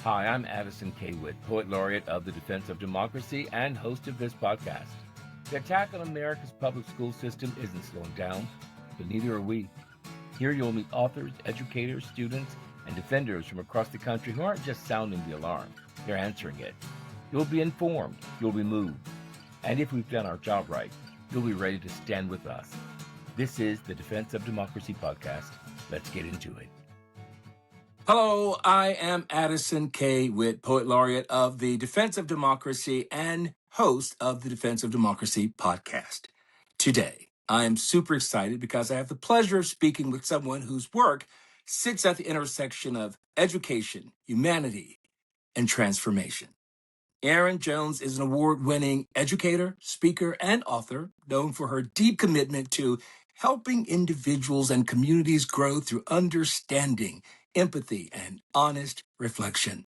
Hi, I'm Addison K. Witt, Poet Laureate of the Defense of Democracy and host of this podcast. The attack on America's public school system isn't slowing down, but neither are we. Here you'll meet authors, educators, students, and defenders from across the country who aren't just sounding the alarm, they're answering it. You'll be informed, you'll be moved, and if we've done our job right, you'll be ready to stand with us. This is the Defense of Democracy podcast. Let's get into it. Hello, I am Addison K. Witt, Poet Laureate of the Defense of Democracy and host of the Defense of Democracy podcast. Today, I am super excited because I have the pleasure of speaking with someone whose work sits at the intersection of education, humanity, and transformation. Erin Jones is an award-winning educator, speaker, and author known for her deep commitment to helping individuals and communities grow through understanding, empathy, and honest reflection.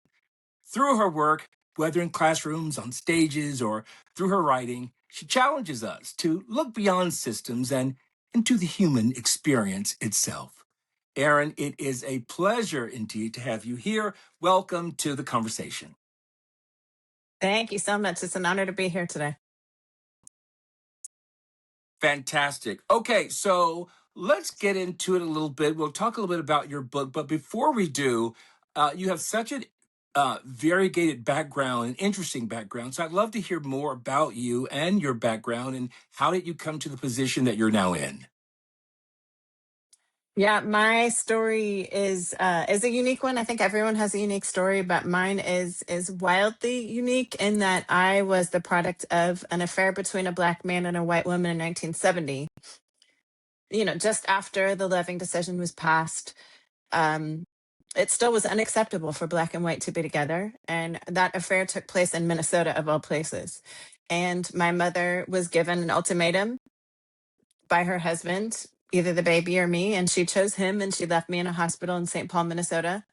Through her work, whether in classrooms, on stages, or through her writing, she challenges us to look beyond systems and into the human experience itself. Erin, it is a pleasure indeed to have you here. Welcome to the conversation. Thank you so much. It's an honor to be here today. Fantastic. Okay, so let's get into it a little bit. We'll talk a little bit about your book, but before we do, you have such a variegated background, an interesting background. So I'd love to hear more about you and your background, and how did you come to the position that you're now in? Yeah, my story is a unique one. I think everyone has a unique story, but mine is wildly unique in that I was the product of an affair between a Black man and a white woman in 1970. Just after the Loving decision was passed, um, it still was unacceptable for Black and white to be together, and that affair took place in Minnesota, of all places. And my mother was given an ultimatum by her husband, either the baby or me, and she chose him, and she left me in a hospital in St. Paul, Minnesota.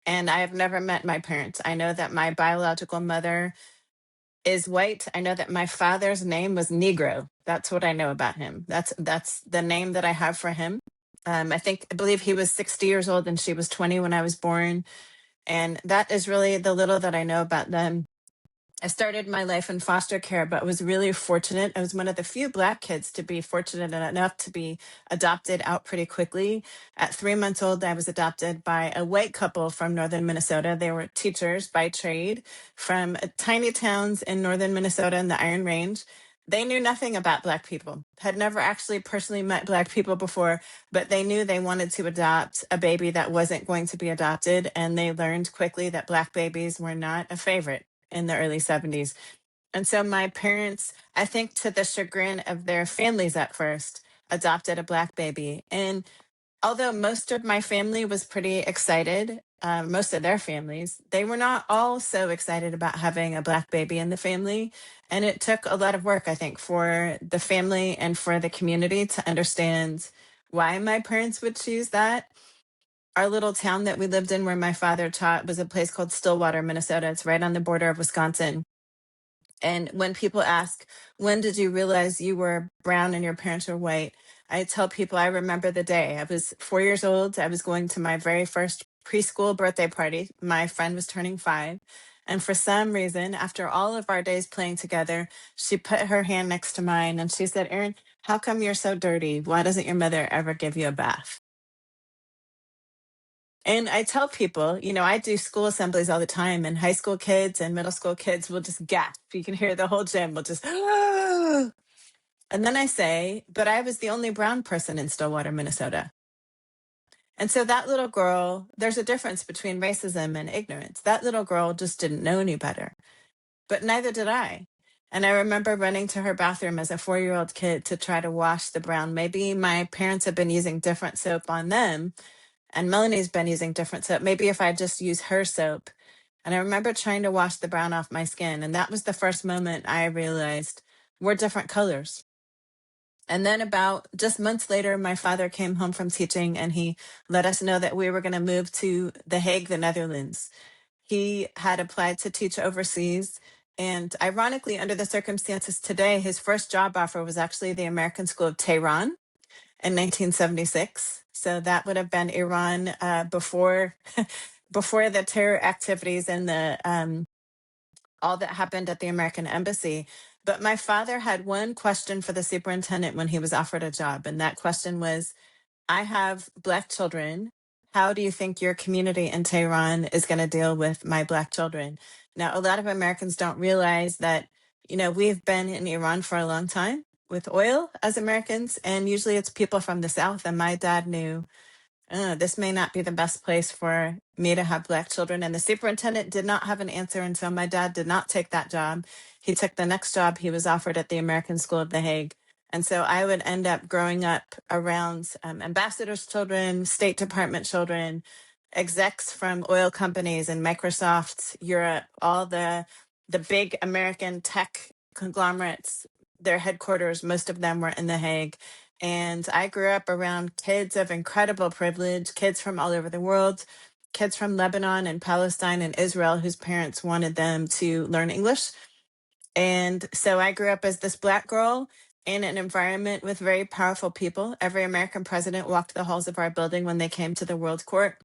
And I have never met my parents. I know that my biological mother is white. I know that my father's name was Negro. That's what I know about him. That's the name that I have for him. I believe he was 60 years old and she was 20 when I was born. And that is really the little that I know about them. I started my life in foster care, but was really fortunate. I was one of the few Black kids to be fortunate enough to be adopted out pretty quickly. At 3 months old, I was adopted by a white couple from northern Minnesota. They were teachers by trade from tiny towns in northern Minnesota in the Iron Range. They knew nothing about Black people, had never actually personally met Black people before, but they knew they wanted to adopt a baby that wasn't going to be adopted. And they learned quickly that Black babies were not a favorite in the early 70s. And so my parents, I think to the chagrin of their families at first, adopted a Black baby. And although most of my family was pretty excited, most of their families, they were not all so excited about having a Black baby in the family. And it took a lot of work, I think, for the family and for the community to understand why my parents would choose that. Our little town that we lived in where my father taught was a place called Stillwater, Minnesota. It's right on the border of Wisconsin. And when people ask, when did you realize you were brown and your parents were white? I tell people I remember the day. I was 4 years old. I was going to my very first preschool birthday party. My friend was turning 5. And for some reason, after all of our days playing together, she put her hand next to mine and she said, "Erin, how come you're so dirty? Why doesn't your mother ever give you a bath?" And I tell people, I do school assemblies all the time, and high school kids and middle school kids will just gasp. You can hear the whole gym will just, and then I say, but I was the only brown person in Stillwater, Minnesota. And so that little girl, there's a difference between racism and ignorance. That little girl just didn't know any better, but neither did I. And I remember running to her bathroom as a 4-year-old kid to try to wash the brown. Maybe my parents had been using different soap on them, and Melanie's been using different soap. Maybe if I just use her soap. And I remember trying to wash the brown off my skin. And that was the first moment I realized we're different colors. And then about just months later, my father came home from teaching and he let us know that we were going to move to The Hague, the Netherlands. He had applied to teach overseas. And ironically, under the circumstances today, his first job offer was actually the American School of Tehran in 1976. So that would have been Iran before before the terror activities and the all that happened at the American Embassy. But my father had one question for the superintendent when he was offered a job. And that question was, I have Black children. How do you think your community in Tehran is going to deal with my Black children? Now, a lot of Americans don't realize that, we've been in Iran for a long time with oil as Americans, and usually it's people from the South. And my dad knew this may not be the best place for me to have Black children. And the superintendent did not have an answer. And so my dad did not take that job. He took the next job he was offered at the American School of The Hague. And so I would end up growing up around ambassadors' children, State Department children, execs from oil companies and Microsoft, Europe, all the big American tech conglomerates, their headquarters, most of them were in The Hague. And I grew up around kids of incredible privilege, kids from all over the world, kids from Lebanon and Palestine and Israel whose parents wanted them to learn English. And so I grew up as this Black girl in an environment with very powerful people. Every American president walked the halls of our building when they came to the World Court.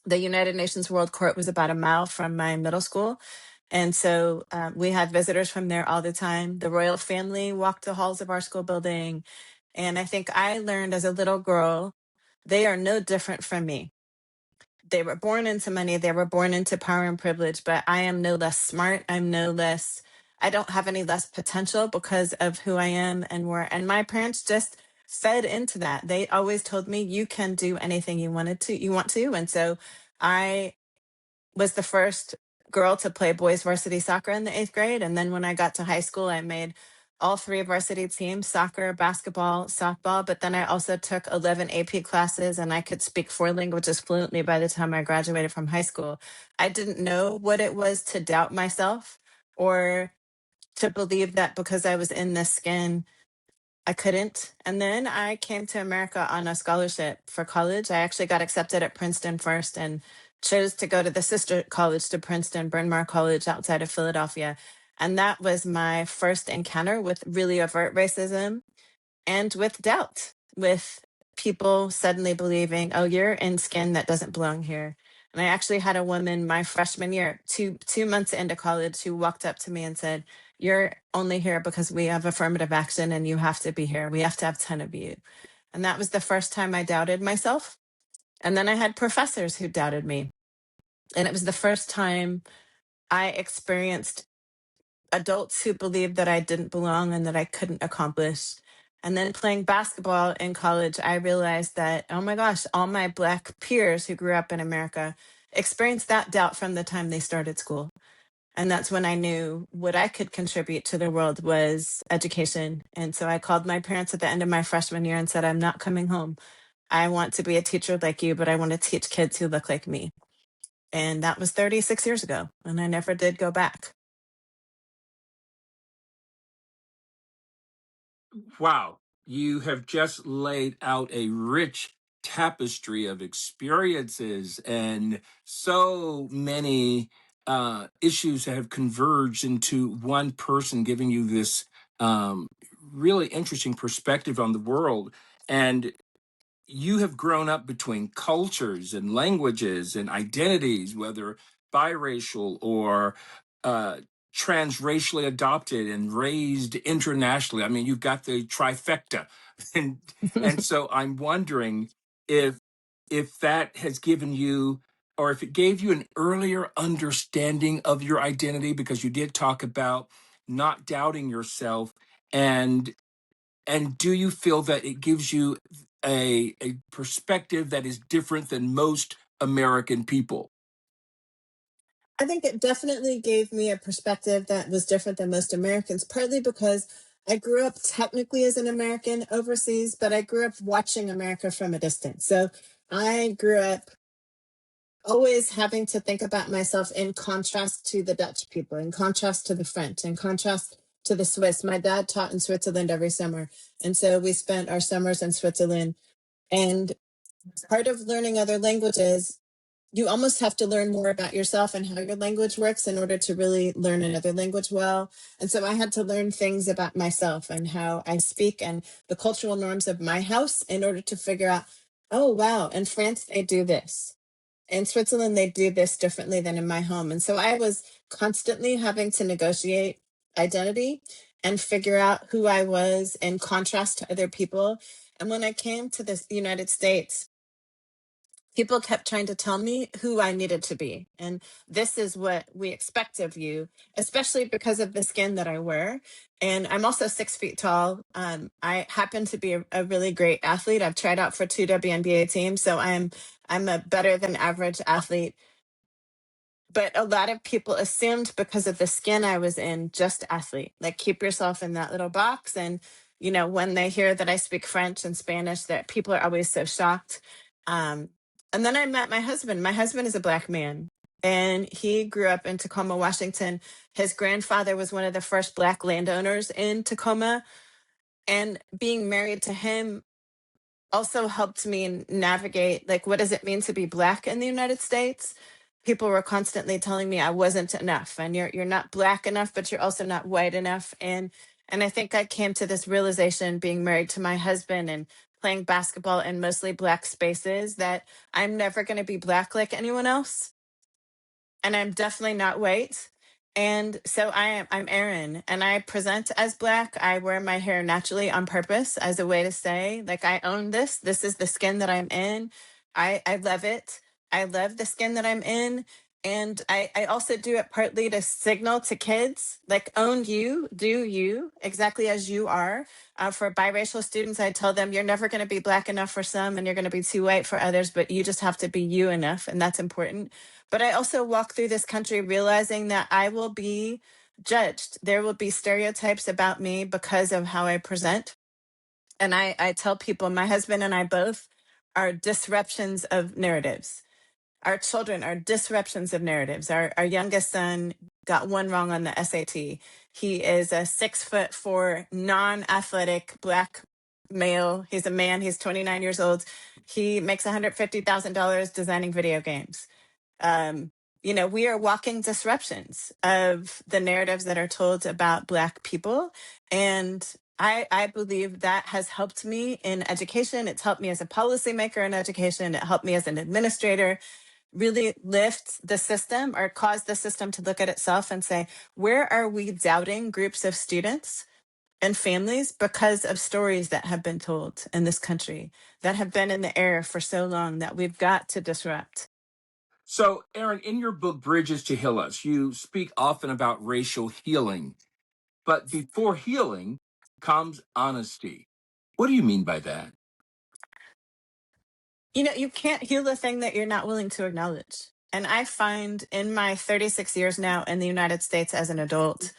The United Nations World Court was about a mile from my middle school. And so we had visitors from there all the time. The royal family walked the halls of our school building. And I think I learned as a little girl, they are no different from me. They were born into money, they were born into power and privilege, but I am no less smart. I don't have any less potential because of who I am and where. And my parents just fed into that. They always told me, you can do anything you want to. And so I was the first girl to play boys varsity soccer in the 8th grade. And then when I got to high school, I made all 3 varsity teams, soccer, basketball, softball. But then I also took 11 AP classes and I could speak 4 languages fluently by the time I graduated from high school. I didn't know what it was to doubt myself or to believe that because I was in this skin, I couldn't. And then I came to America on a scholarship for college. I actually got accepted at Princeton first and chose to go to the sister college to Princeton, Bryn Mawr College outside of Philadelphia. And that was my first encounter with really overt racism and with doubt, with people suddenly believing, oh, you're in skin that doesn't belong here. And I actually had a woman my freshman year, two months into college, who walked up to me and said, you're only here because we have affirmative action and you have to be here. We have to have 10 of you. And that was the first time I doubted myself. And then I had professors who doubted me. And it was the first time I experienced adults who believed that I didn't belong and that I couldn't accomplish. And then playing basketball in college, I realized that, oh my gosh, all my Black peers who grew up in America experienced that doubt from the time they started school. And that's when I knew what I could contribute to the world was education. And so I called my parents at the end of my freshman year and said, I'm not coming home. I want to be a teacher like you, but I want to teach kids who look like me. And that was 36 years ago. And I never did go back. Wow, you have just laid out a rich tapestry of experiences and so many issues that have converged into one person giving you this um, really interesting perspective on the world. And you have grown up between cultures and languages and identities, whether biracial or uh, transracially adopted and raised internationally. I mean, you've got the trifecta, and so I'm wondering if that has given you, or if it gave you an earlier understanding of your identity, because you did talk about not doubting yourself, and do you feel that it gives you a perspective that is different than most American people? I think it definitely gave me a perspective that was different than most Americans, partly because I grew up technically as an American overseas, but I grew up watching America from a distance. So I grew up always having to think about myself in contrast to the Dutch people, in contrast to the French, in contrast to the Swiss. My dad taught in Switzerland every summer. And so we spent our summers in Switzerland. And part of learning other languages, you almost have to learn more about yourself and how your language works in order to really learn another language well. And so I had to learn things about myself and how I speak and the cultural norms of my house in order to figure out, oh, wow, in France, they do this. In Switzerland, they do this differently than in my home. And so I was constantly having to negotiate identity and figure out who I was in contrast to other people. And when I came to the United States, people kept trying to tell me who I needed to be. And this is what we expect of you, especially because of the skin that I wear. And I'm also 6 feet tall. I happen to be a really great athlete. I've tried out for 2 WNBA teams, so I'm a better than average athlete. But a lot of people assumed because of the skin I was in, just athlete. Like, keep yourself in that little box. And, when they hear that I speak French and Spanish, that people are always so shocked. And then I met my husband. My husband is a Black man, and he grew up in Tacoma, Washington. His grandfather was one of the first Black landowners in Tacoma. And being married to him also helped me navigate, like, what does it mean to be Black in the United States? People were constantly telling me I wasn't enough, and you're not Black enough, but you're also not white enough. And I think I came to this realization, being married to my husband and playing basketball in mostly Black spaces, that I'm never going to be Black like anyone else, and I'm definitely not white. And so I'm Erin, and I present as Black. I wear my hair naturally on purpose as a way to say, like, I own this. This is the skin that I'm in. I love it. I love the skin that I'm in. And I also do it partly to signal to kids, like, own you, do you, exactly as you are. For biracial students, I tell them, you're never going to be Black enough for some, and you're going to be too white for others, but you just have to be you enough, and that's important. But I also walk through this country realizing that I will be judged. There will be stereotypes about me because of how I present. And I tell people, my husband and I both are disruptions of narratives. Our children are disruptions of narratives. Our youngest son got one wrong on the SAT. He is a 6'4", non-athletic Black male. He's a man. He's 29 years old. He makes $150,000 designing video games. We are walking disruptions of the narratives that are told about Black people. And I believe that has helped me in education. It's helped me as a policymaker in education. It helped me as an administrator really lift the system, or cause the system to look at itself and say, where are we doubting groups of students and families because of stories that have been told in this country, that have been in the air for so long, that we've got to disrupt? So, Erin, in your book, Bridges to Heal Us, you speak often about racial healing. But before healing comes honesty. What do you mean by that? You can't heal the thing that you're not willing to acknowledge. And I find in my 36 years now in the United States as an adult,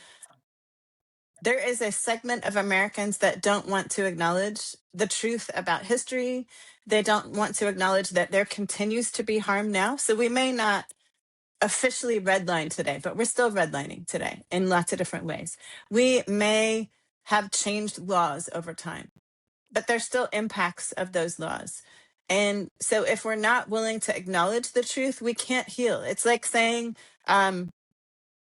there is a segment of Americans that don't want to acknowledge the truth about history. They don't want to acknowledge that there continues to be harm now. So we may not officially redline today, but we're still redlining today in lots of different ways. We may have changed laws over time, but there's still impacts of those laws. And so if we're not willing to acknowledge the truth, we can't heal. It's like saying,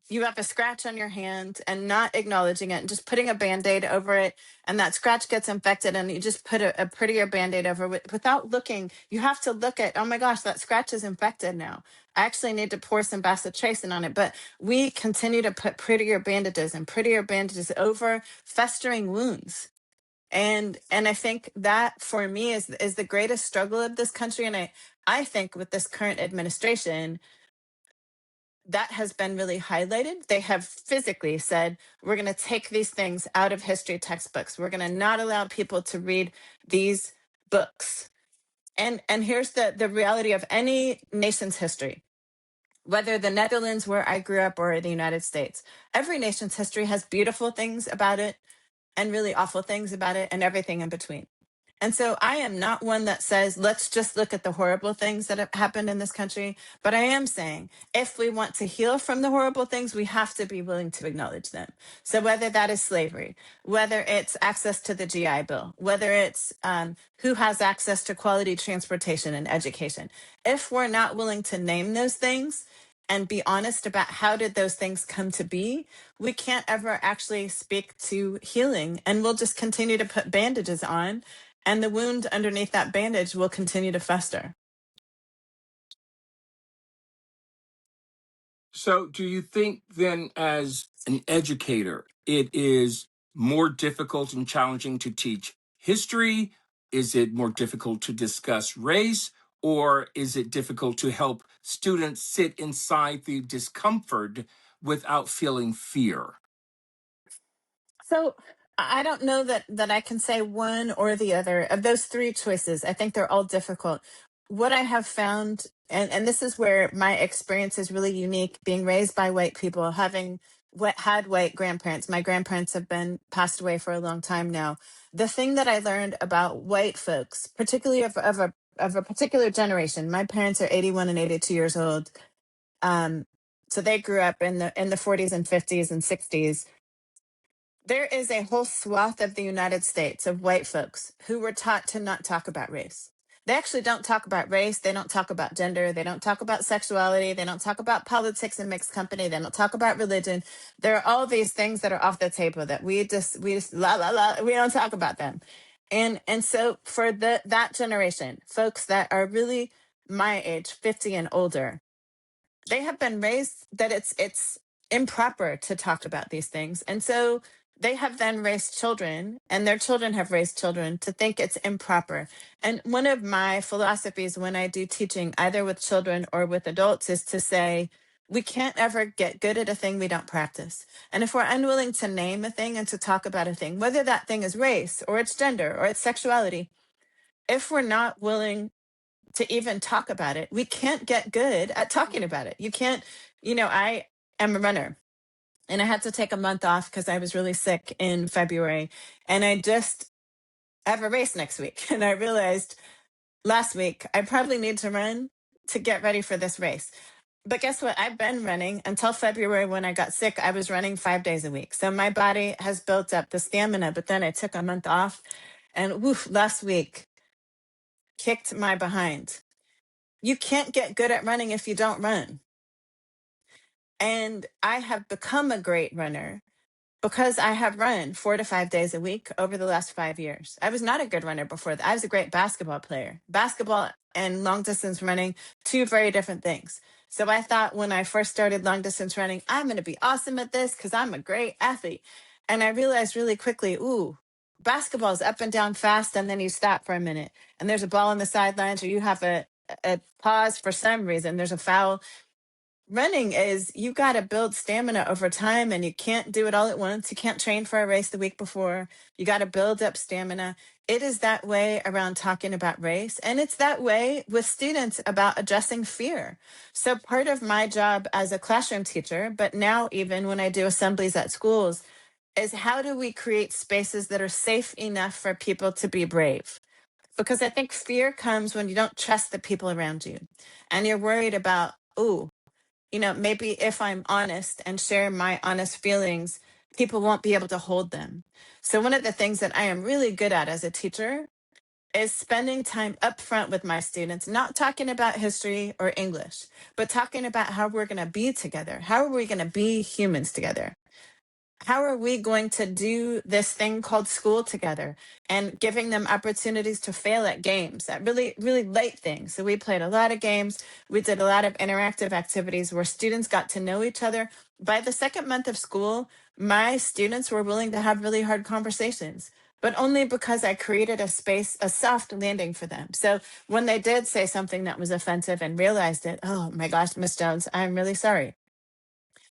you have a scratch on your hand and not acknowledging it and just putting a Band-Aid over it, and that scratch gets infected, and you just put a prettier Band-Aid over it without looking. You have to look at, oh my gosh, that scratch is infected now. I actually need to pour some bacitracin on it. But we continue to put prettier bandages over festering wounds. And I think that, for me, is the greatest struggle of this country. And I think with this current administration, that has been really highlighted. They have physically said, we're going to take these things out of history textbooks. We're going to not allow people to read these books. And here's the reality of any nation's history, whether the Netherlands, where I grew up, or the United States. Every nation's history has beautiful things about it and really awful things about it, and everything in between. And so I am not one that says, let's just look at the horrible things that have happened in this country. But I am saying, if we want to heal from the horrible things, we have to be willing to acknowledge them. So whether that is slavery, whether it's access to the GI Bill, whether it's who has access to quality transportation and education, if we're not willing to name those things and be honest about how did those things come to be, we can't ever actually speak to healing. And we'll just continue to put bandages on, and the wound underneath that bandage will continue to fester. So, do you think then, as an educator, it is more difficult and challenging to teach history? Is it more difficult to discuss race? Or is it difficult to help students sit inside the discomfort without feeling fear? So I don't know that I can say one or the other of those three choices. I think they're all difficult. What I have found, and this is where my experience is really unique, being raised by white people, having had white grandparents. My grandparents have been passed away for a long time now. The thing that I learned about white folks, particularly of a particular generation, my parents are 81 and 82 years old. Um, so they grew up in the 40s and 50s and 60s. There is a whole swath of the United States of white folks who were taught to not talk about race. They actually don't talk about race. They don't talk about gender. They don't talk about sexuality. They don't talk about politics and mixed company. They don't talk about religion. There are all these things that are off the table that we just la la la. We don't talk about them. And so for that generation, folks that are really my age, 50 and older, they have been raised that it's improper to talk about these things, and so they have then raised children, and their children have raised children to think it's improper. And one of my philosophies when I do teaching, either with children or with adults, is to say we can't ever get good at a thing we don't practice. And if we're unwilling to name a thing and to talk about a thing, whether that thing is race or it's gender or it's sexuality, if we're not willing to even talk about it, we can't get good at talking about it. You can't, I am a runner, and I had to take a month off because I was really sick in February. And I just have a race next week. And I realized last week I probably need to run to get ready for this race. But guess what? I've been running until February when I got sick. I was running 5 days a week. So my body has built up the stamina, but then I took a month off, and woof, last week kicked my behind. You can't get good at running if you don't run. And I have become a great runner because I have run 4 to 5 days a week over the last 5 years. I was not a good runner before that. I was a great basketball player. Basketball and long distance running, two very different things. So I thought when I first started long distance running, I'm going to be awesome at this because I'm a great athlete. And I realized really quickly, ooh, basketball is up and down fast, and then you stop for a minute, and there's a ball on the sidelines, or you have a pause for some reason. There's a foul. Running is, you got to build stamina over time, and you can't do it all at once. You can't train for a race the week before. You got to build up stamina. It is that way around talking about race, and it's that way with students about addressing fear. So part of my job as a classroom teacher, but now even when I do assemblies at schools, is how do we create spaces that are safe enough for people to be brave? Because I think fear comes when you don't trust the people around you, and you're worried about, ooh, maybe if I'm honest and share my honest feelings, people won't be able to hold them. So, one of the things that I am really good at as a teacher is spending time up front with my students, not talking about history or English, but talking about how we're going to be together. How are we going to be humans together? How are we going to do this thing called school together, and giving them opportunities to fail at games, at really, really late things? So we played a lot of games. We did a lot of interactive activities where students got to know each other. By the second month of school, my students were willing to have really hard conversations, but only because I created a space, a soft landing for them. So when they did say something that was offensive and realized it, oh my gosh, Miss Jones, I'm really sorry.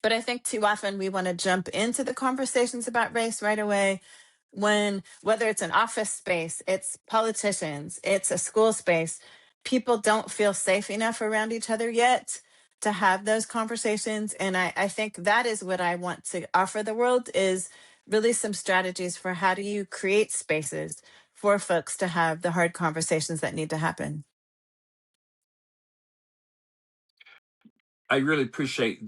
But I think too often we want to jump into the conversations about race right away, when, whether it's an office space, it's politicians, it's a school space, people don't feel safe enough around each other yet to have those conversations. And I think that is what I want to offer the world, is really some strategies for how do you create spaces for folks to have the hard conversations that need to happen. I really appreciate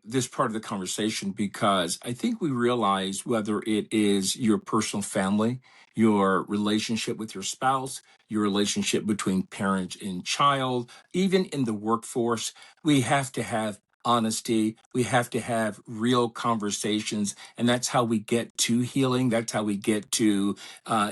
this part of the conversation, because I think we realize, whether it is your personal family, your relationship with your spouse, your relationship between parent and child, even in the workforce, we have to have honesty. We have to have real conversations. And that's how we get to healing. That's how we get to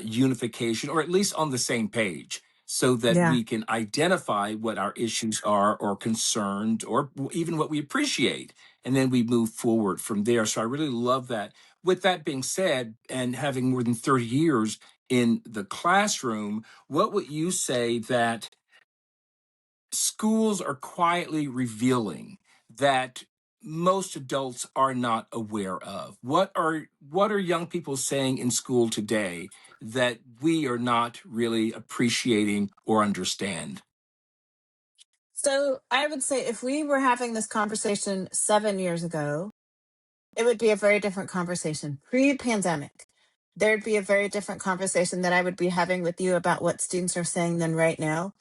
unification, or at least on the same page. so that Yeah. we can identify what our issues are or concerned or even what we appreciate. And then we move forward from there. So I really love that. With that being said, and having more than 30 years in the classroom, what would you say that schools are quietly revealing that most adults are not aware of? What are young people saying in school today that we are not really appreciating or understand? So I would say if we were having this conversation 7 years ago, it would be a very different conversation. Pre-pandemic, there'd be a very different conversation that I would be having with you about what students are saying than right now.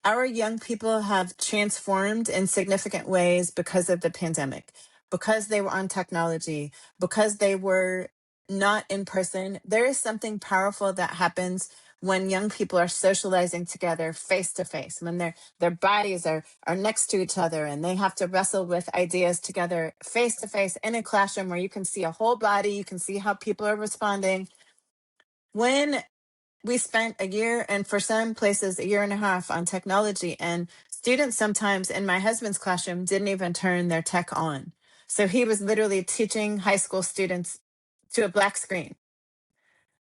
Our young people have transformed in significant ways because of the pandemic, because they were on technology, because they were not in person. There is something powerful that happens when young people are socializing together face to face, when their bodies are next to each other and they have to wrestle with ideas together face to face in a classroom where you can see a whole body, you can see how people are responding. When we spent a year and for some places a year and a half on technology, and students sometimes in my husband's classroom didn't even turn their tech on. So he was literally teaching high school students to a black screen.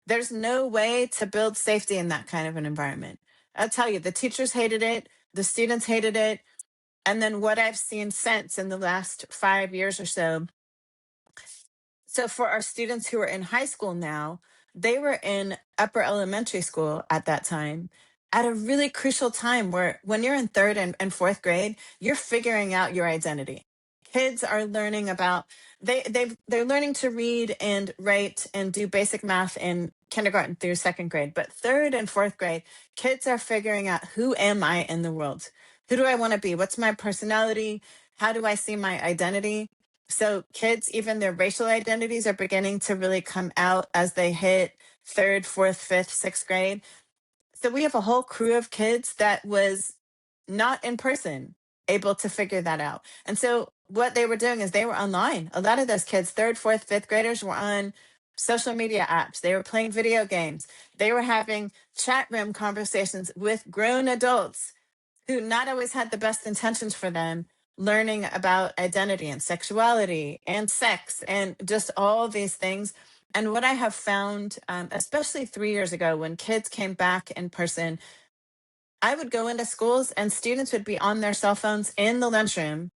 There's no way to build safety in that kind of an environment. I'll tell you, the teachers hated it, the students hated it. And then what I've seen since in the last 5 years or so, so for our students who are in high school now, they were in upper elementary school at that time at a really crucial time where when you're in third and fourth grade, you're figuring out your identity. Kids are learning about they're learning to read and write and do basic math in kindergarten through second grade. But third and fourth grade, kids are figuring out, who am I in the world? Who do I want to be? What's my personality? How do I see my identity? So kids, even their racial identities are beginning to really come out as they hit third, fourth, fifth, sixth grade. So we have a whole crew of kids that was not in person able to figure that out. And so what they were doing is they were online. A lot of those kids, third, fourth, fifth graders, were on social media apps. They were playing video games. They were having chat room conversations with grown adults who not always had the best intentions for them, learning about identity and sexuality and sex and just all these things. And what I have found, especially 3 years ago when kids came back in person, I would go into schools and students would be on their cell phones in the lunchroom,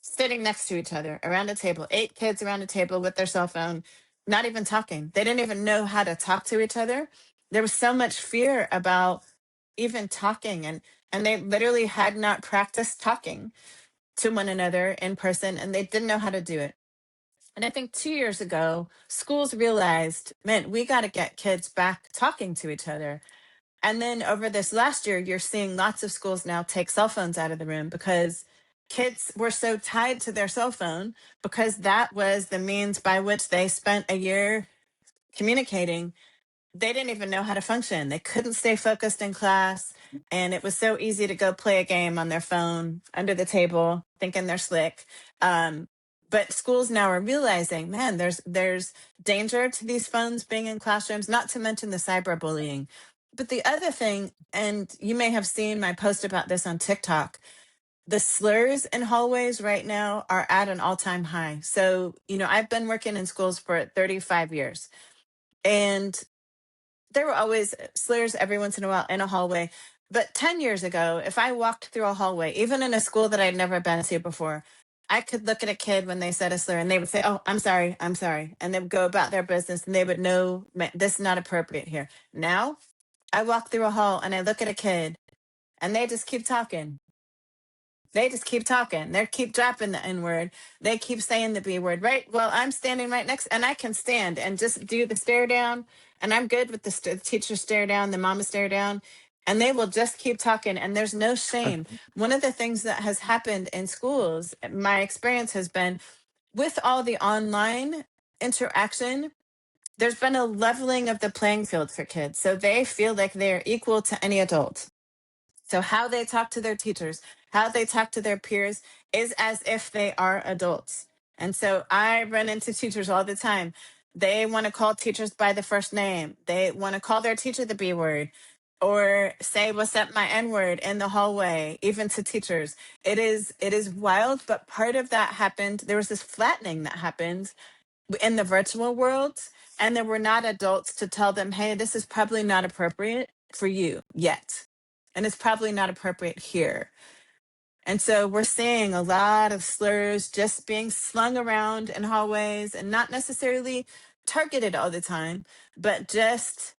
sitting next to each other around a table, 8 kids around a table with their cell phone, not even talking. They didn't even know how to talk to each other. There was so much fear about even talking, and they literally had not practiced talking to one another in person, and they didn't know how to do it. And I think 2 years ago, schools realized, man, we got to get kids back talking to each other. And then over this last year, you're seeing lots of schools now take cell phones out of the room because kids were so tied to their cell phone because that was the means by which they spent a year communicating. They didn't even know how to function. They couldn't stay focused in class. And it was so easy to go play a game on their phone under the table, thinking they're slick. But schools now are realizing, man, there's danger to these phones being in classrooms, not to mention the cyberbullying. But the other thing, and you may have seen my post about this on TikTok, the slurs in hallways right now are at an all-time high. So, I've been working in schools for 35 years. And there were always slurs every once in a while in a hallway. But 10 years ago, if I walked through a hallway, even in a school that I'd never been to before, I could look at a kid when they said a slur and they would say, "Oh, I'm sorry, I'm sorry." And they would go about their business and they would know, this is not appropriate here. Now, I walk through a hall and I look at a kid and they just keep talking. They just keep talking. They keep dropping the N word. They keep saying the B word, right? Well, I'm standing right next, and I can stand and just do the stare down, and I'm good with the teacher stare down, the mama stare down, and they will just keep talking, and there's no shame. One of the things that has happened in schools, my experience has been with all the online interaction, there's been a leveling of the playing field for kids. So they feel like they're equal to any adult. So how they talk to their teachers, how they talk to their peers is as if they are adults. And so I run into teachers all the time. They want to call teachers by the first name. They want to call their teacher the B word. or say what's up my N-word in the hallway, even to teachers. It is wild, but part of that happened. There was this flattening that happened in the virtual world, and there were not adults to tell them, hey, this is probably not appropriate for you yet. And it's probably not appropriate here. And so we're seeing a lot of slurs just being slung around in hallways and not necessarily targeted all the time, but just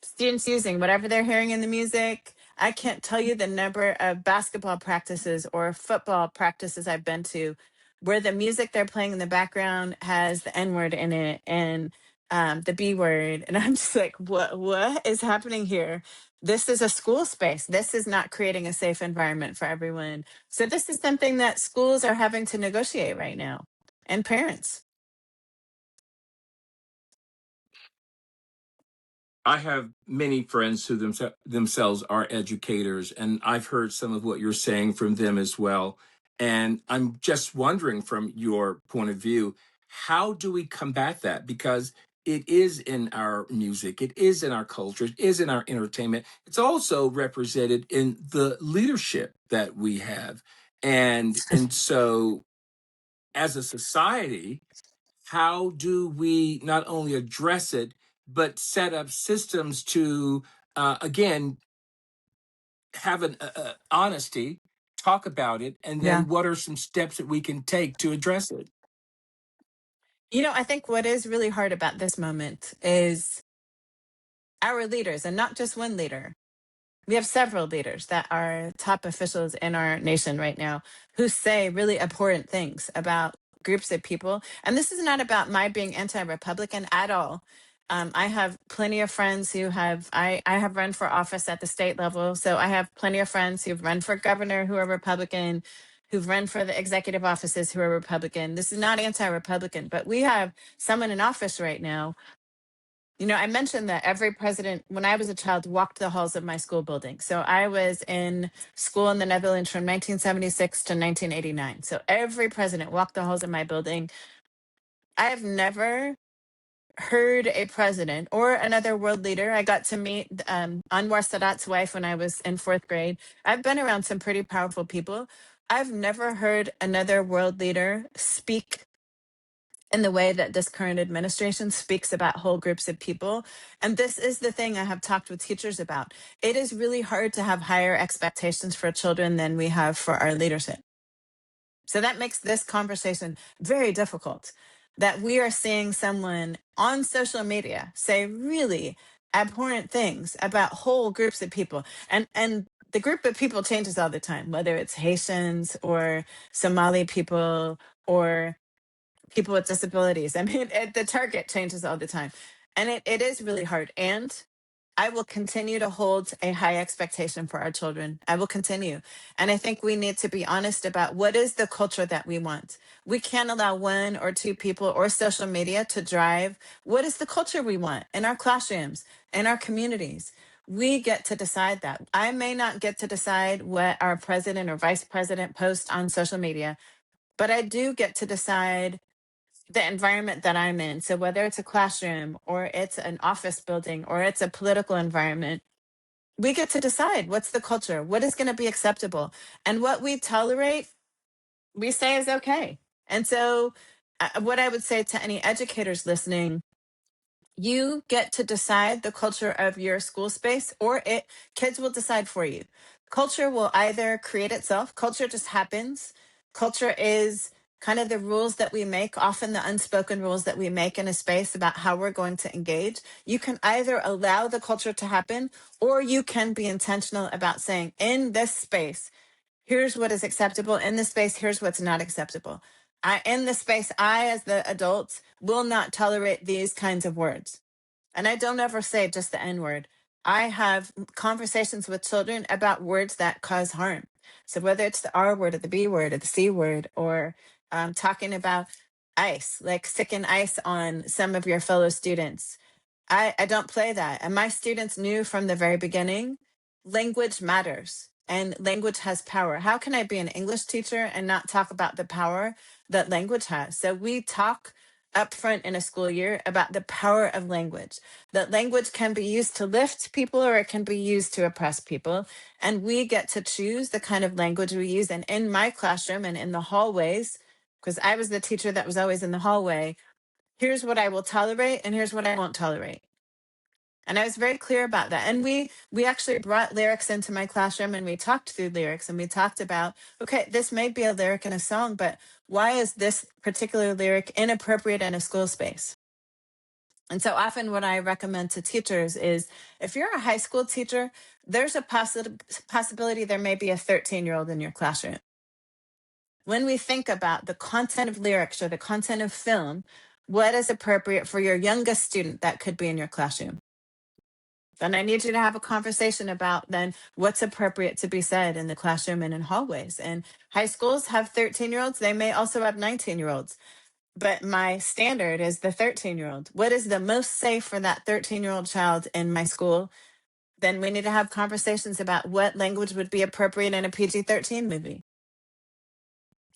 students using whatever they're hearing in the music. I can't tell you the number of basketball practices or football practices I've been to where the music they're playing in the background has the N word in it and the B word. And I'm just like, what is happening here? This is a school space. This is not creating a safe environment for everyone. So this is something that schools are having to negotiate right now, and parents. I have many friends who themselves are educators, and I've heard some of what you're saying from them as well. And I'm just wondering, from your point of view, how do we combat that? Because it is in our music, it is in our culture, it is in our entertainment. It's also represented in the leadership that we have. And so, as a society, how do we not only address it, but set up systems to, again, have an honesty, talk about it, and Yeah. then what are some steps that we can take to address it? I think what is really hard about this moment is our leaders, and not just one leader. We have several leaders that are top officials in our nation right now who say really abhorrent things about groups of people. And this is not about my being anti-Republican at all. I have plenty of friends who I have run for office at the state level. So I have plenty of friends who've run for governor who are Republican, who've run for the executive offices who are Republican. This is not anti-Republican, but we have someone in office right now. I mentioned that every president, when I was a child, walked the halls of my school building. So I was in school in the Netherlands from 1976 to 1989. So every president walked the halls of my building. I have never heard a president or another world leader. I got to meet Anwar Sadat's wife when I was in fourth grade. I've been around some pretty powerful people. I've never heard another world leader speak in the way that this current administration speaks about whole groups of people. And this is the thing I have talked with teachers about. It is really hard to have higher expectations for children than we have for our leadership. So that makes this conversation very difficult. That we are seeing someone on social media say really abhorrent things about whole groups of people. And the group of people changes all the time, whether it's Haitians or Somali people or people with disabilities. I mean, the target changes all the time. And it is really hard. And I will continue to hold a high expectation for our children. I will continue. And I think we need to be honest about what is the culture that we want. We can't allow one or two people or social media to drive what is the culture we want in our classrooms, in our communities. We get to decide that. I may not get to decide what our president or vice president posts on social media, but I do get to decide the environment that I'm in. So whether it's a classroom or it's an office building or it's a political environment, we get to decide what's the culture, what is going to be acceptable, and what we tolerate, we say is okay. And so, what I would say to any educators listening, you get to decide the culture of your school space, or kids will decide for you. Culture will either create itself. Culture just happens. Culture is kind of the rules that we make, often the unspoken rules that we make in a space about how we're going to engage. You can either allow the culture to happen, or you can be intentional about saying, in this space, here's what is acceptable. In this space, here's what's not acceptable. In this space, I, as the adult, will not tolerate these kinds of words. And I don't ever say just the N word. I have conversations with children about words that cause harm. So whether it's the R word or the B word or the C word, or talking about ice, like sicking ice on some of your fellow students, I don't play that. And my students knew from the very beginning, language matters and language has power. How can I be an English teacher and not talk about the power that language has? So we talk upfront in a school year about the power of language, that language can be used to lift people or it can be used to oppress people. And we get to choose the kind of language we use. And in my classroom and in the hallways, because I was the teacher that was always in the hallway, here's what I will tolerate and here's what I won't tolerate. And I was very clear about that. And we actually brought lyrics into my classroom and we talked through lyrics and we talked about, okay, this may be a lyric in a song, but why is this particular lyric inappropriate in a school space? And so often what I recommend to teachers is if you're a high school teacher, there's a possibility there may be a 13-year-old in your classroom. When we think about the content of lyrics or the content of film, what is appropriate for your youngest student that could be in your classroom? Then I need you to have a conversation about then what's appropriate to be said in the classroom and in hallways. And high schools have 13-year-olds. They may also have 19-year-olds. But my standard is the 13-year-old. What is the most safe for that 13-year-old child in my school? Then we need to have conversations about what language would be appropriate in a PG-13 movie.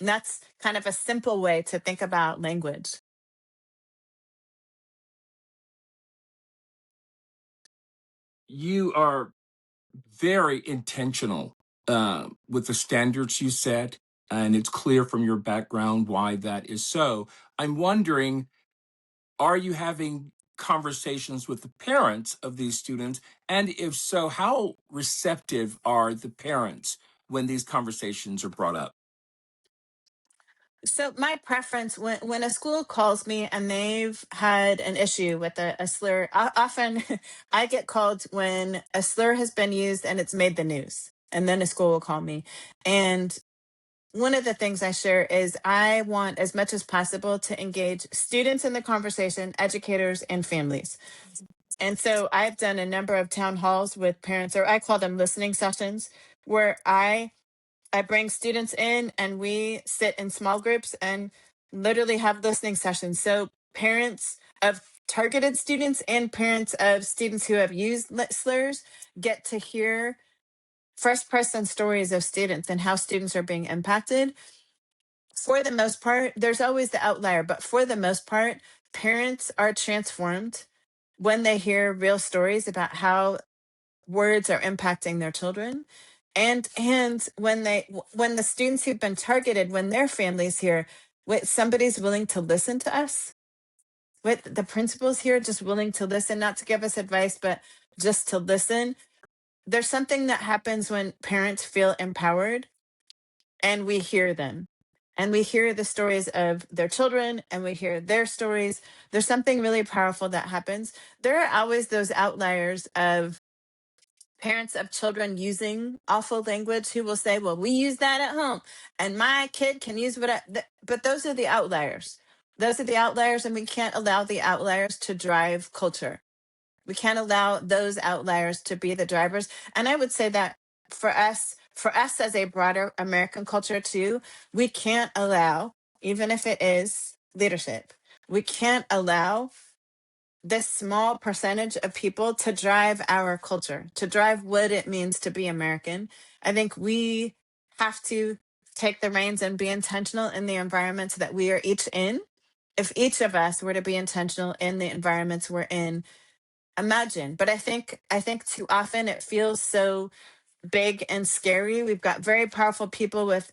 And that's kind of a simple way to think about language. You are very intentional with the standards you set, and it's clear from your background why that is so. I'm wondering, are you having conversations with the parents of these students? And if so, how receptive are the parents when these conversations are brought up? So my preference when a school calls me and they've had an issue with a slur, often I get called when a slur has been used and it's made the news. And then a school will call me. And one of the things I share is I want as much as possible to engage students in the conversation, educators, and families. And so I've done a number of town halls with parents, or I call them listening sessions, where I bring students in and we sit in small groups and literally have listening sessions. So parents of targeted students and parents of students who have used slurs get to hear first person stories of students and how students are being impacted. For the most part, there's always the outlier, but for the most part, parents are transformed when they hear real stories about how words are impacting their children. And when the students who've been targeted, when their families hear, wait, somebody's willing to listen to us, with the principals here just willing to listen, not to give us advice, but just to listen. There's something that happens when parents feel empowered and we hear them. And we hear the stories of their children and we hear their stories. There's something really powerful that happens. There are always those outliers of parents of children using awful language who will say, well, we use that at home and my kid can use but those are the outliers. Those are the outliers, and we can't allow the outliers to drive culture. We can't allow those outliers to be the drivers. And I would say that for us as a broader American culture too, we can't allow, even if it is leadership, we can't allow this small percentage of people to drive our culture, to drive what it means to be American. I think we have to take the reins and be intentional in the environments that we are each in. If each of us were to be intentional in the environments we're in, imagine. But I think too often it feels so big and scary. We've got very powerful people with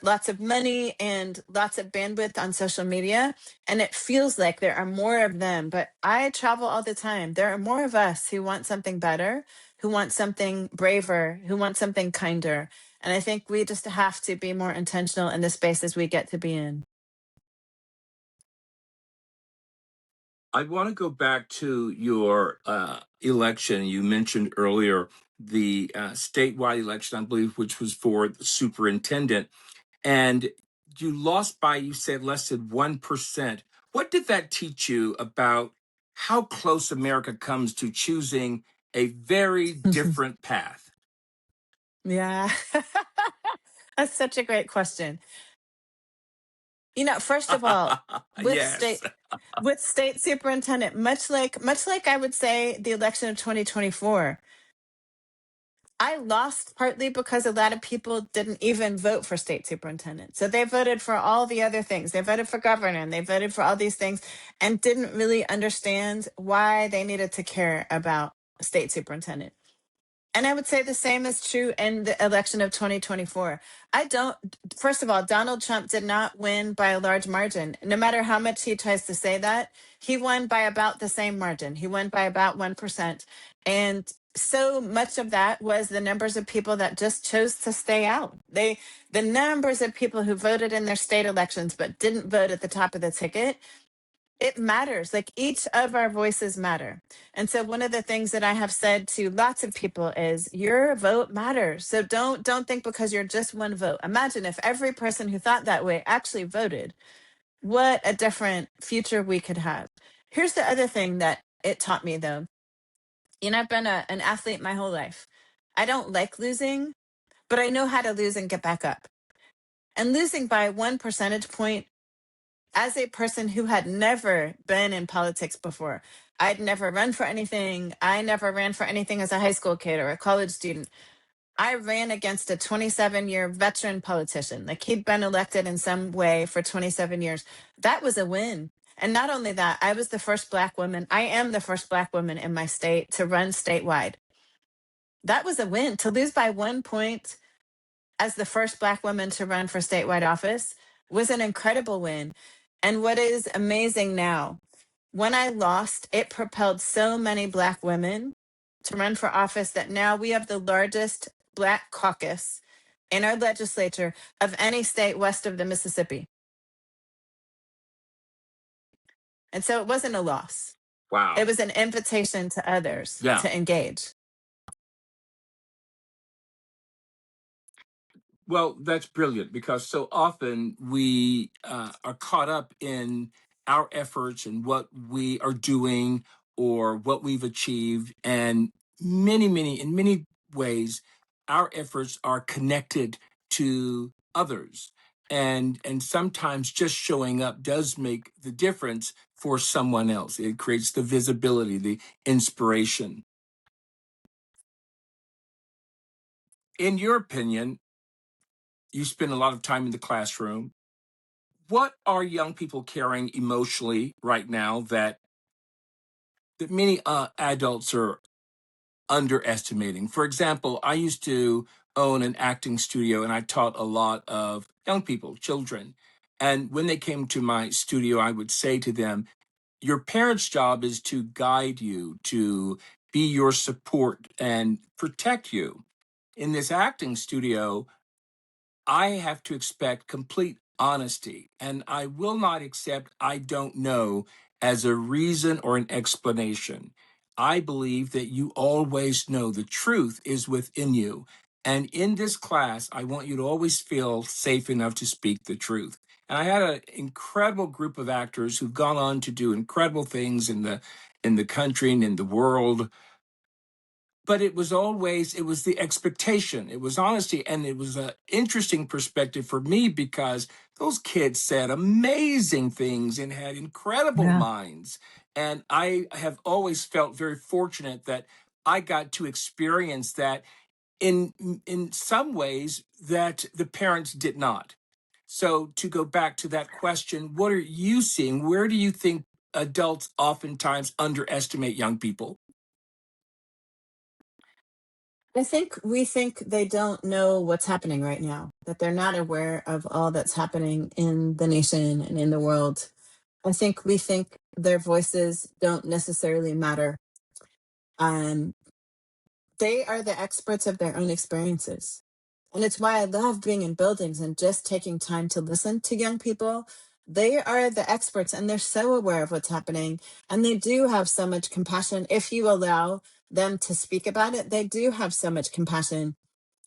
lots of money and lots of bandwidth on social media, and it feels like there are more of them. But I travel all the time. There are more of us who want something better, who want something braver, who want something kinder. And I think we just have to be more intentional in the spaces we get to be in. I want to go back to your election. You mentioned earlier the statewide election, I believe, which was for the superintendent. And you lost by, you said, less than 1%. What did that teach you about how close America comes to choosing a very different path? Yeah. That's such a great question. First of all, with Yes. state with state superintendent, much like I would say the election of 2024, I lost partly because a lot of people didn't even vote for state superintendent. So they voted for all the other things. They voted for governor and they voted for all these things and didn't really understand why they needed to care about state superintendent. And I would say the same is true in the election of 2024. First of all, Donald Trump did not win by a large margin. No matter how much he tries to say that, he won by about the same margin. He won by about 1%. And so much of that was the numbers of people that just chose to stay out. The numbers of people who voted in their state elections but didn't vote at the top of the ticket, it matters. Like each of our voices matter. And so one of the things that I have said to lots of people is your vote matters. So don't think because you're just one vote. Imagine if every person who thought that way actually voted, what a different future we could have. Here's the other thing that it taught me though. I've been an athlete my whole life. I don't like losing, but I know how to lose and get back up. And losing by 1 percentage point, as a person who had never been in politics before, I'd never run for anything. I never ran for anything as a high school kid or a college student. I ran against a 27-year veteran politician. Like he'd been elected in some way for 27 years. That was a win. And not only that, I was the first Black woman. I am the first Black woman in my state to run statewide. That was a win. To lose by 1 point as the first Black woman to run for statewide office was an incredible win. And what is amazing now, when I lost, it propelled so many Black women to run for office that now we have the largest Black caucus in our legislature of any state west of the Mississippi. And so it wasn't a loss. Wow. It was an invitation to others to engage. Well, that's brilliant because so often we are caught up in our efforts and what we are doing or what we've achieved. And in many ways, our efforts are connected to others. And sometimes just showing up does make the difference for someone else. It creates the visibility, the inspiration. In your opinion, you spend a lot of time in the classroom. What are young people carrying emotionally right now that many adults are underestimating? For example, I used to own an acting studio and I taught a lot of young people, children. And when they came to my studio, I would say to them, your parents' job is to guide you, to be your support and protect you. In this acting studio, I have to expect complete honesty, and I will not accept I don't know as a reason or an explanation. I believe that you always know the truth is within you. And in this class, I want you to always feel safe enough to speak the truth. And I had an incredible group of actors who've gone on to do incredible things in the country and in the world, but it was the expectation, it was honesty, and it was an interesting perspective for me because those kids said amazing things and had incredible minds. And I have always felt very fortunate that I got to experience that in some ways that the parents did not. So to go back to that question, what are you seeing? Where do you think adults oftentimes underestimate young people? I think we think they don't know what's happening right now, that they're not aware of all that's happening in the nation and in the world. I think we think their voices don't necessarily matter. They are the experts of their own experiences. And it's why I love being in buildings and just taking time to listen to young people. They are the experts and they're so aware of what's happening. And they do have so much compassion. If you allow them to speak about it, they do have so much compassion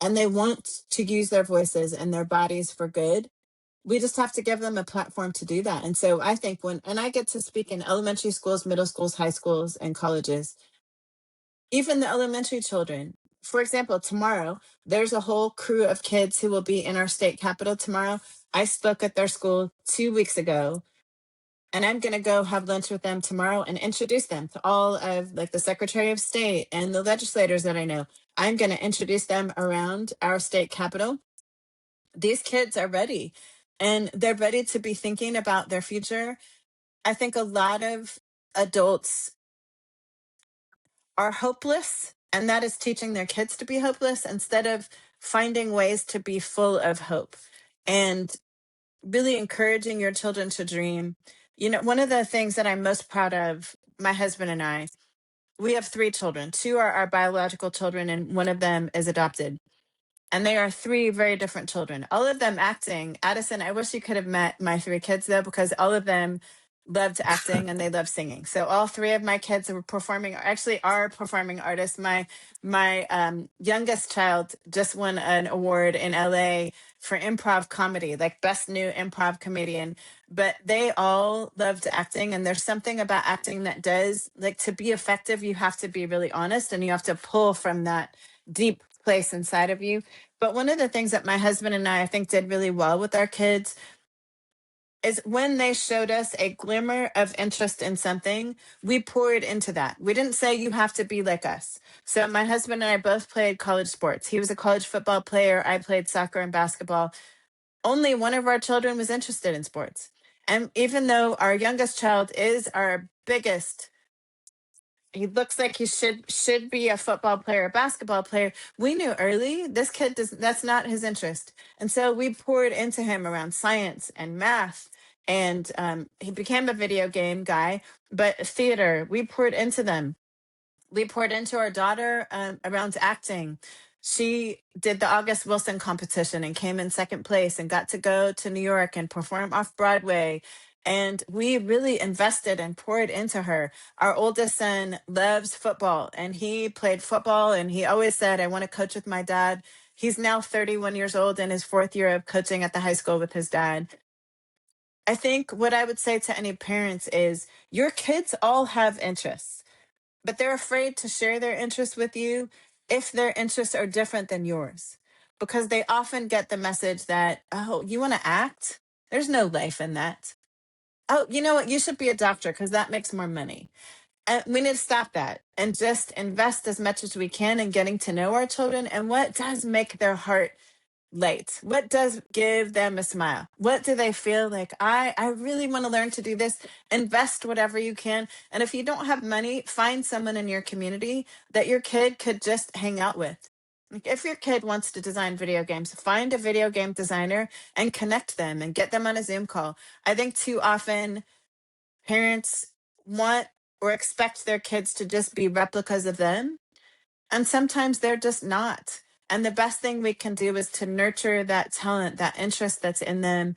and they want to use their voices and their bodies for good. We just have to give them a platform to do that. And so I think and I get to speak in elementary schools, middle schools, high schools, and colleges, even the elementary children. For example, tomorrow, there's a whole crew of kids who will be in our state capitol tomorrow. I spoke at their school 2 weeks ago, and I'm going to go have lunch with them tomorrow and introduce them to all of like the Secretary of State and the legislators that I know. I'm going to introduce them around our state capitol. These kids are ready, and they're ready to be thinking about their future. I think a lot of adults are hopeless, and that is teaching their kids to be hopeless instead of finding ways to be full of hope and really encouraging your children to dream. You know, one of the things that I'm most proud of, my husband and I, we have three children. Two are our biological children, and one of them is adopted. And they are three very different children, all of them acting. Addison, I wish you could have met my three kids though, because all of them loved acting and they love singing. So all three of my kids were performing, actually are performing artists. My youngest child just won an award in LA for improv comedy, like best new improv comedian. But they all loved acting, and there's something about acting that does, like, to be effective, you have to be really honest and you have to pull from that deep place inside of you. But one of the things that my husband and I think did really well with our kids is when they showed us a glimmer of interest in something, we poured into that. We didn't say you have to be like us. So my husband and I both played college sports. He was a college football player. I played soccer and basketball. Only one of our children was interested in sports. And even though our youngest child is our biggest, he looks like he should be a football player, a basketball player. We knew early this kid does, that's not his interest, and so we poured into him around science and math, and he became a video game guy. But theater, we poured into them. We poured into our daughter around acting. She did the August Wilson competition and came in second place and got to go to New York and perform off Broadway. And we really invested and poured into her. Our oldest son loves football, and he played football, and he always said, I want to coach with my dad. He's now 31 years old in his fourth year of coaching at the high school with his dad. I think what I would say to any parents is your kids all have interests, but they're afraid to share their interests with you if their interests are different than yours, because they often get the message that, oh, you want to act? There's no life in that. Oh, you know what? You should be a doctor because that makes more money. And we need to stop that and just invest as much as we can in getting to know our children and what does make their heart light, what does give them a smile, what do they feel like, I really want to learn to do this. Invest whatever you can, and if you don't have money, find someone in your community that your kid could just hang out with. Like, if your kid wants to design video games, find a video game designer and connect them and get them on a Zoom call. I think too often parents want or expect their kids to just be replicas of them, and sometimes they're just not. And the best thing we can do is to nurture that talent, that interest that's in them.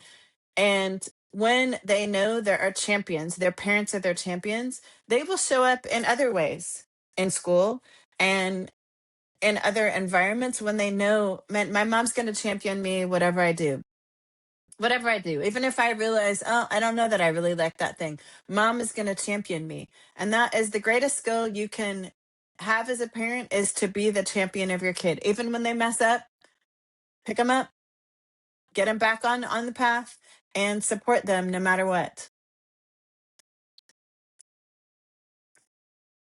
And when they know there are champions, their parents are their champions, they will show up in other ways in school and in other environments when they know, man, my mom's going to champion me, whatever I do. Whatever I do, even if I realize, oh, I don't know that I really like that thing, mom is going to champion me. And that is the greatest skill you can have as a parent, is to be the champion of your kid. Even when they mess up, pick them up, get them back on the path, and support them no matter what.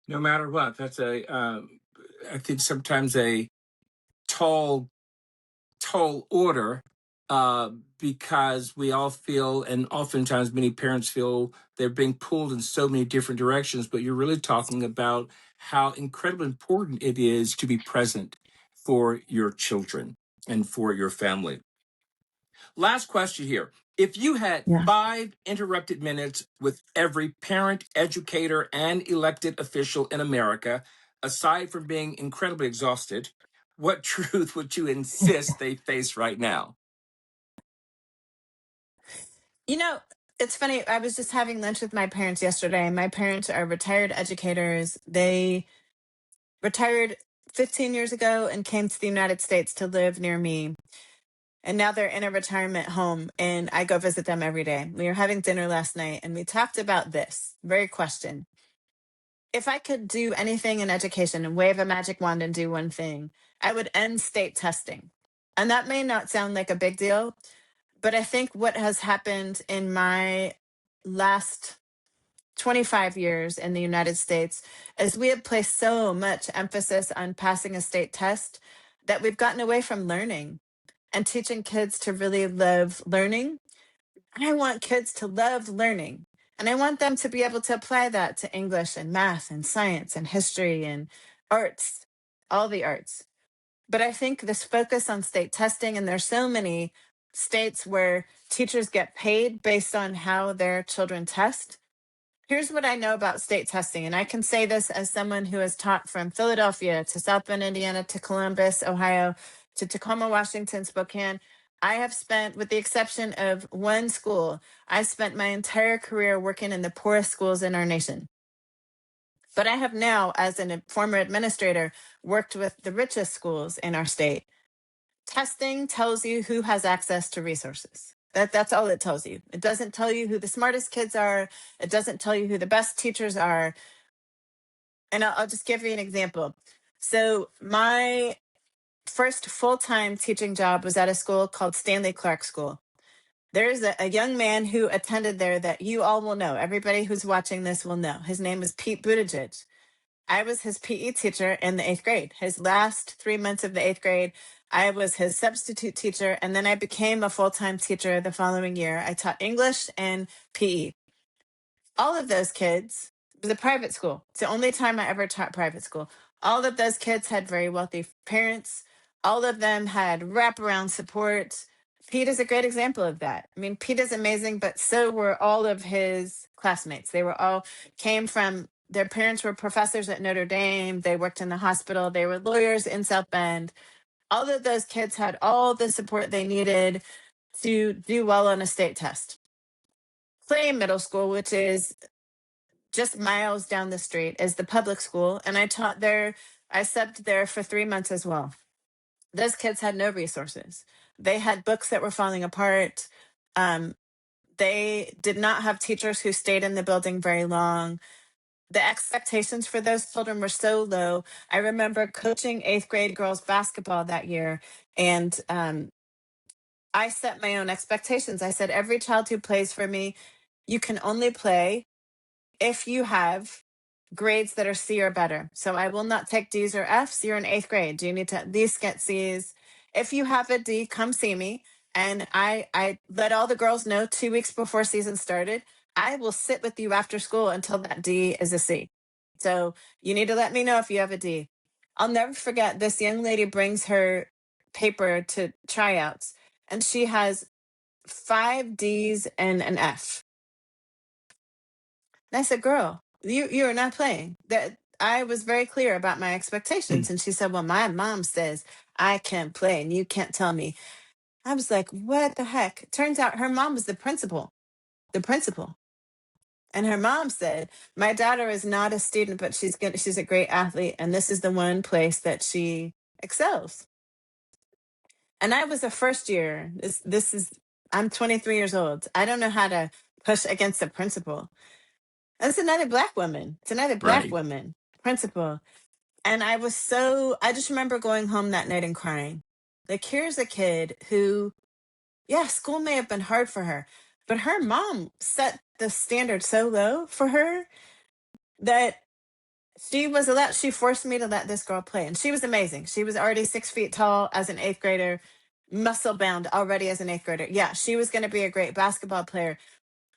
No matter what. That's I think sometimes a tall order, because we all feel, and oftentimes many parents feel, they're being pulled in so many different directions. But you're really talking about how incredibly important it is to be present for your children and for your family. Last question here. If you had Yeah. 5 interrupted minutes with every parent, educator, and elected official in America, aside from being incredibly exhausted, what truth would you insist they face right now? You know, it's funny. I was just having lunch with my parents yesterday. My parents are retired educators. They retired 15 years ago and came to the United States to live near me. And now they're in a retirement home, and I go visit them every day. We were having dinner last night, and we talked about this very question. If I could do anything in education and wave a magic wand and do one thing, I would end state testing. And that may not sound like a big deal, but I think what has happened in my last 25 years in the United States is we have placed so much emphasis on passing a state test that we've gotten away from learning and teaching kids to really love learning. I want kids to love learning, and I want them to be able to apply that to English and math and science and history and arts, all the arts. But I think this focus on state testing, and there's so many states where teachers get paid based on how their children test. Here's what I know about state testing, and I can say this as someone who has taught from Philadelphia to South Bend, Indiana, to Columbus, Ohio, to Tacoma, Washington, Spokane. I have spent, with the exception of one school, I spent my entire career working in the poorest schools in our nation. But I have now, as a former administrator, worked with the richest schools in our state. Testing tells you who has access to resources. That's all it tells you. It doesn't tell you who the smartest kids are. It doesn't tell you who the best teachers are. And I'll just give you an example. So my first full-time teaching job was at a school called Stanley Clark School. There's a young man who attended there that you all will know. Everybody who's watching this will know. His name is Pete Buttigieg. I was his PE teacher in the 8th grade. His last 3 months of the 8th grade, I was his substitute teacher, and then I became a full-time teacher the following year. I taught English and PE. All of those kids, it was a private school. It's the only time I ever taught private school. All of those kids had very wealthy parents. All of them had wraparound support. Pete is a great example of that. I mean, Pete is amazing, but so were all of his classmates. They were all came from, their parents were professors at Notre Dame. They worked in the hospital. They were lawyers in South Bend. All of those kids had all the support they needed to do well on a state test. Clay Middle School, which is just miles down the street, is the public school. And I taught there, I subbed there for 3 months as well. Those kids had no resources. They had books that were falling apart. They did not have teachers who stayed in the building very long. The expectations for those children were so low. I remember coaching 8th grade girls basketball that year, and I set my own expectations. I said, every child who plays for me, you can only play if you have grades that are C or better. So I will not take D's or F's. You're in 8th grade. You need to at least get C's. If you have a D, come see me. And I let all the girls know 2 weeks before season started, I will sit with you after school until that D is a C. So you need to let me know if you have a D. I'll never forget, this young lady brings her paper to tryouts, and she has 5 D's and an F. And I said, girl, you are not playing. That I was very clear about my expectations. And she said, well, my mom says I can't play and you can't tell me. I was like, what the heck? Turns out her mom was the principal. And her mom said, my daughter is not a student, but she's a great athlete. And this is the one place that she excels. And I was a first year. I'm 23 years old. I don't know how to push against the principal. It's another black woman. Principal. And I just remember going home that night and crying. Like, here's a kid who, yeah, school may have been hard for her, but her mom set the standard so low for her that she forced me to let this girl play. And she was amazing. She was already 6 feet tall as an 8th grader, muscle bound already as an 8th grader. Yeah, she was going to be a great basketball player.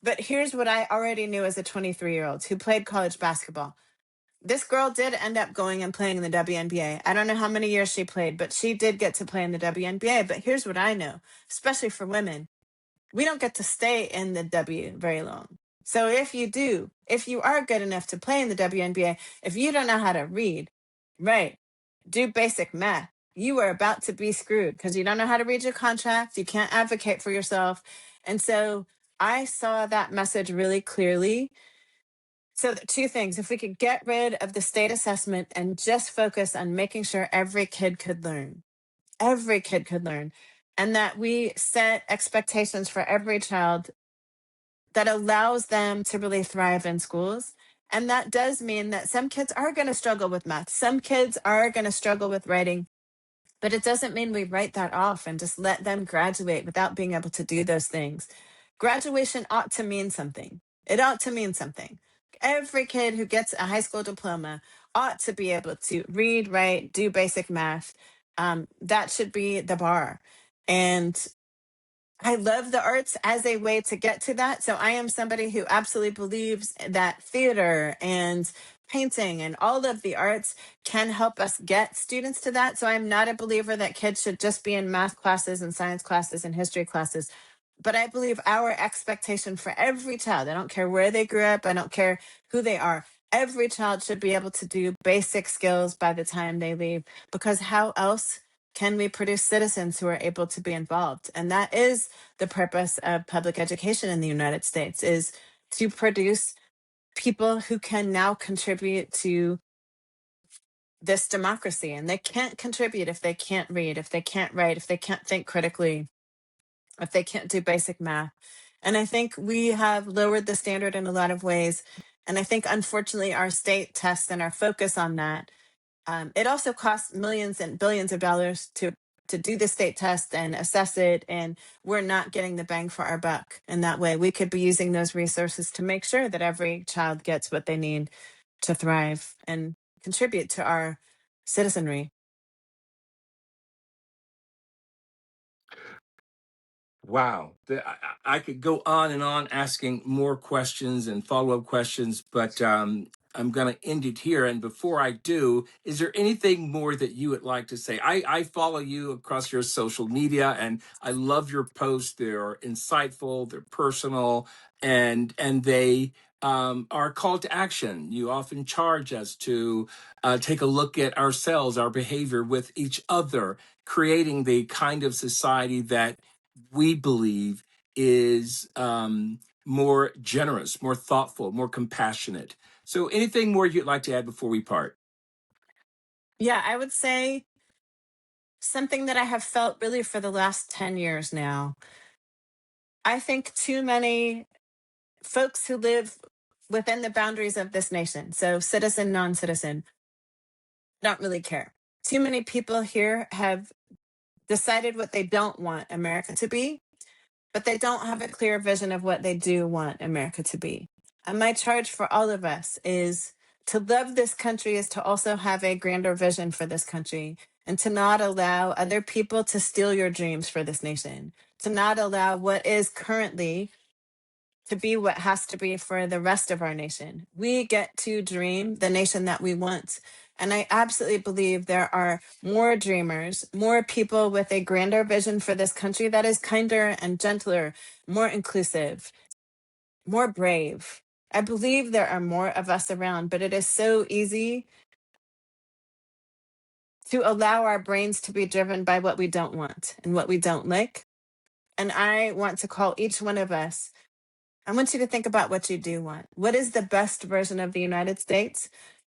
But here's what I already knew as a 23-year-old who played college basketball. This girl did end up going and playing in the WNBA. I don't know how many years she played, but she did get to play in the WNBA. But here's what I know, especially for women. We don't get to stay in the W very long. So if you are good enough to play in the WNBA, if you don't know how to read, write, do basic math, you are about to be screwed because you don't know how to read your contract. You can't advocate for yourself. And so I saw that message really clearly. So 2 things, if we could get rid of the state assessment and just focus on making sure every kid could learn, and that we set expectations for every child that allows them to really thrive in schools. And that does mean that some kids are going to struggle with math. Some kids are going to struggle with writing. But it doesn't mean we write that off and just let them graduate without being able to do those things. Graduation ought to mean something. It ought to mean something. Every kid who gets a high school diploma ought to be able to read, write, do basic math. That should be the bar. And I love the arts as a way to get to that. So I am somebody who absolutely believes that theater and painting and all of the arts can help us get students to that. So I'm not a believer that kids should just be in math classes and science classes and history classes. But I believe our expectation for every child, I don't care where they grew up, I don't care who they are, every child should be able to do basic skills by the time they leave, because how else can we produce citizens who are able to be involved? And that is the purpose of public education in the United States, is to produce people who can now contribute to this democracy. And they can't contribute if they can't read, if they can't write, if they can't think critically, if they can't do basic math. And I think we have lowered the standard in a lot of ways. And I think, unfortunately, our state tests and our focus on that, it also costs millions and billions of dollars to do the state test and assess it. And we're not getting the bang for our buck in that way. We could be using those resources to make sure that every child gets what they need to thrive and contribute to our citizenry. Wow. I could go on and on asking more questions and follow-up questions, but I'm going to end it here. And before I do, is there anything more that you would like to say? I follow you across your social media, and I love your posts. They're insightful, they're personal, and they are a call to action. You often charge us to take a look at ourselves, our behavior with each other, creating the kind of society that we believe is more generous, more thoughtful, more compassionate. So, anything more you'd like to add before we part? Yeah, I would say something that I have felt really for the last 10 years now. I think too many folks who live within the boundaries of this nation, so citizen, non citizen, don't really care. Too many people here have decided what they don't want America to be, but they don't have a clear vision of what they do want America to be. And my charge for all of us is to love this country, is to also have a grander vision for this country, and to not allow other people to steal your dreams for this nation, to not allow what is currently to be what has to be for the rest of our nation. We get to dream the nation that we want. And I absolutely believe there are more dreamers, more people with a grander vision for this country that is kinder and gentler, more inclusive, more brave. I believe there are more of us around, but it is so easy to allow our brains to be driven by what we don't want and what we don't like. And I want to call each one of us, I want you to think about what you do want. What is the best version of the United States?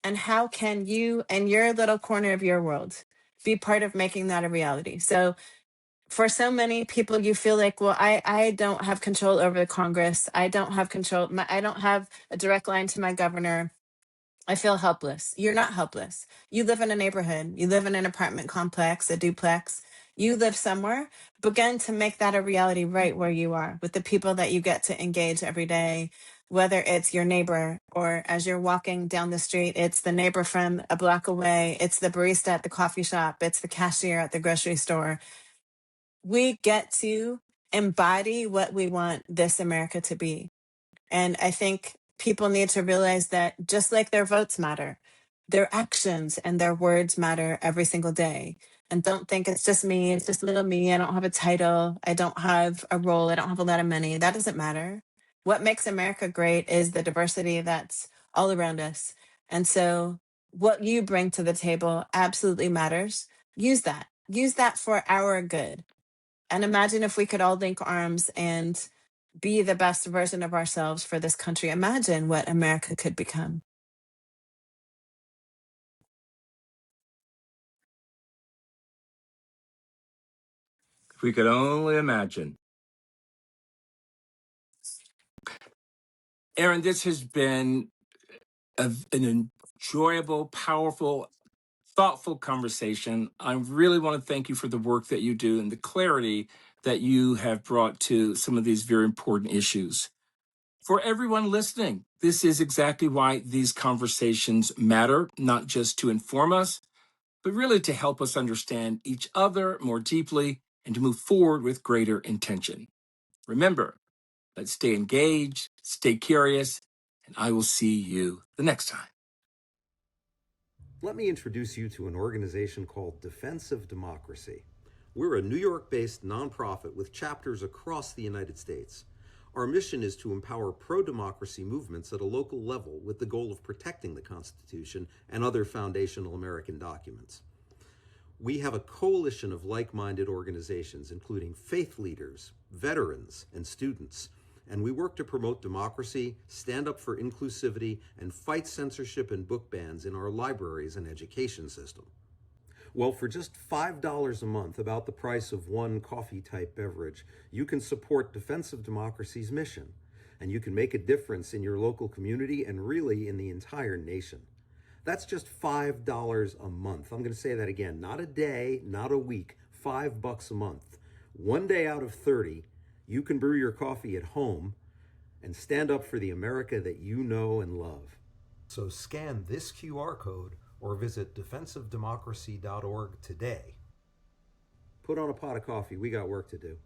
And how can you and your little corner of your world be part of making that a reality? So, for so many people, you feel like, well, I don't have control over the Congress. I don't have control. I don't have a direct line to my governor. I feel helpless. You're not helpless. You live in a neighborhood. You live in an apartment complex, a duplex. You live somewhere. Begin to make that a reality right where you are, with the people that you get to engage every day, whether it's your neighbor, or as you're walking down the street, it's the neighbor from a block away. It's the barista at the coffee shop. It's the cashier at the grocery store. We get to embody what we want this America to be. And I think people need to realize that just like their votes matter, their actions and their words matter every single day. And don't think it's just me, it's just little me. I don't have a title, I don't have a role, I don't have a lot of money. That doesn't matter. What makes America great is the diversity that's all around us. And so what you bring to the table absolutely matters. Use that. Use that for our good. And imagine if we could all link arms and be the best version of ourselves for this country. Imagine what America could become. If we could only imagine. Erin, this has been an enjoyable, powerful, thoughtful conversation. I really want to thank you for the work that you do and the clarity that you have brought to some of these very important issues. For everyone listening, this is exactly why these conversations matter, not just to inform us, but really to help us understand each other more deeply and to move forward with greater intention. Remember, let's stay engaged, stay curious, and I will see you the next time. Let me introduce you to an organization called Defense of Democracy. We're a New York-based nonprofit with chapters across the United States. Our mission is to empower pro-democracy movements at a local level with the goal of protecting the Constitution and other foundational American documents. We have a coalition of like-minded organizations, including faith leaders, veterans, and students, and we work to promote democracy, stand up for inclusivity, and fight censorship and book bans in our libraries and education system. Well, for just $5 a month, about the price of one coffee-type beverage, you can support Defense of Democracy's mission, and you can make a difference in your local community and really in the entire nation. That's just $5 a month. I'm going to say that again. Not a day, not a week, $5 a month. One day out of 30, you can brew your coffee at home and stand up for the America that you know and love. So scan this QR code or visit defenseofdemocracy.org today. Put on a pot of coffee. We got work to do.